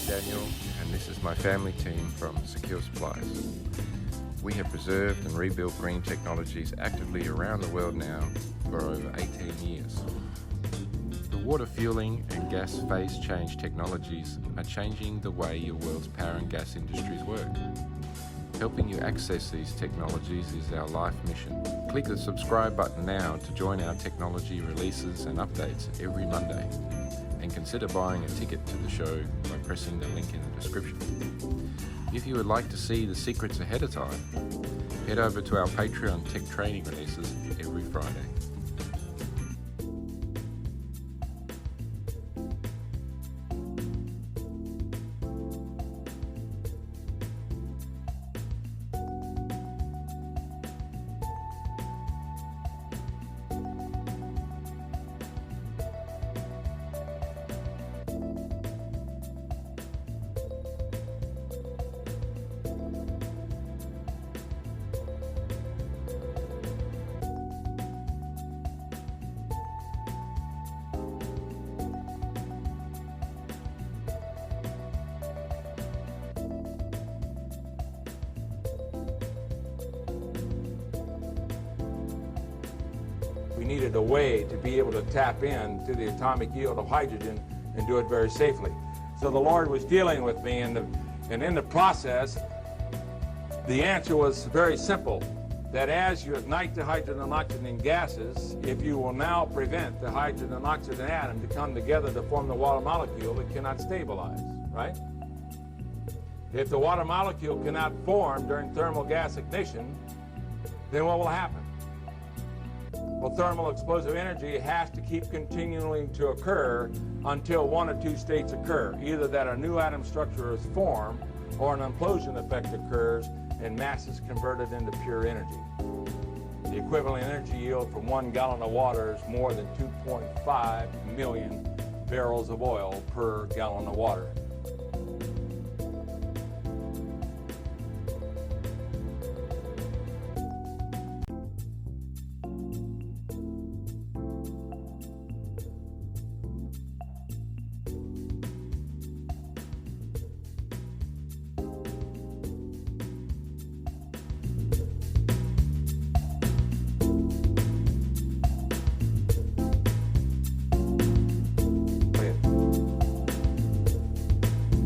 Daniel, and this is my family team from Secure Supplies. We have preserved and rebuilt green technologies actively around the world now for over 18 years. The water fueling and gas phase change technologies are changing the way your world's power and gas industries work. Helping you access these technologies is our life mission. Click the subscribe button now to join our technology releases and updates every Monday. And consider buying a ticket to the show by pressing the link in the description. If you would like to see the secrets ahead of time, head over to our Patreon tech training releases every Friday. We needed a way to be able to tap into the atomic yield of hydrogen and do it very safely. So the Lord was dealing with me, and in the process, the answer was very simple, that as you ignite the hydrogen and oxygen gases, if you will now prevent the hydrogen and oxygen atom to come together to form the water molecule, it cannot stabilize, right? If the water molecule cannot form during thermal gas ignition, then what will happen? Well, thermal explosive energy has to keep continuing to occur until one of two states occur, either that a new atom structure is formed or an implosion effect occurs and mass is converted into pure energy. The equivalent energy yield from 1 gallon of water is more than 2.5 million barrels of oil per gallon of water.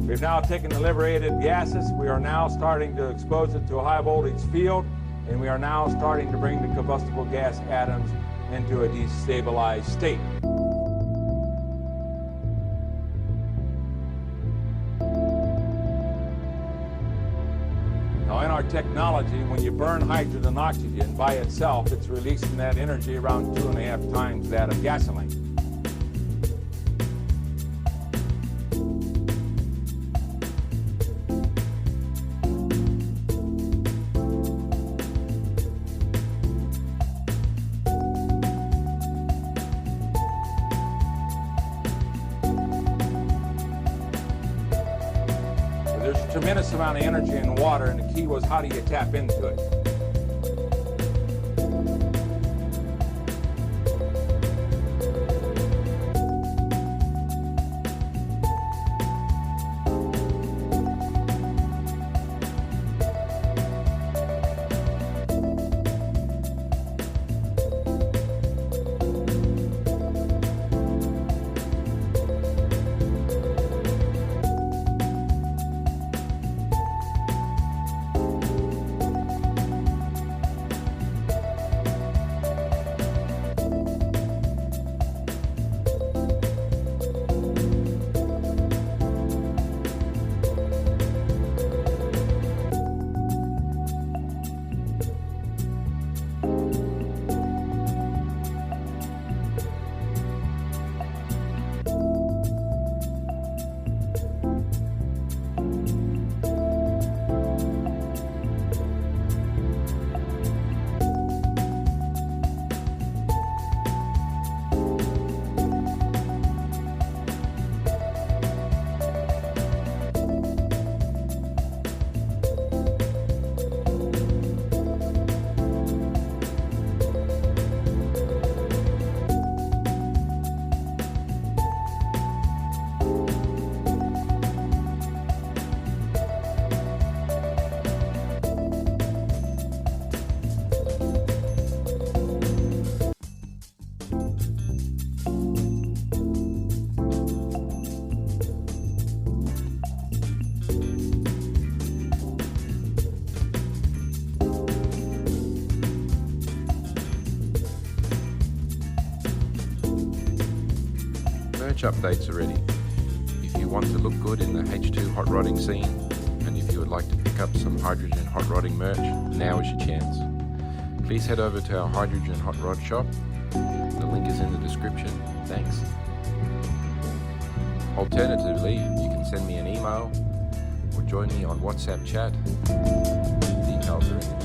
We've now taken the liberated gases. We are now starting to expose it to a high voltage field, and we are now starting to bring the combustible gas atoms into a destabilized state. Now in our technology, when you burn hydrogen and oxygen by itself, it's releasing that energy around 2.5 times that of gasoline. There's a tremendous amount of energy in water, and the key was, how do you tap into it? merch updates are ready. If you want to look good in the H2 hot rodding scene, and if you would like to pick up some hydrogen hot rodding merch, now is your chance. Please head over to our hydrogen hot rod shop. The link is in the description. Thanks. Alternatively, you can send me an email or join me on WhatsApp chat. Details are in the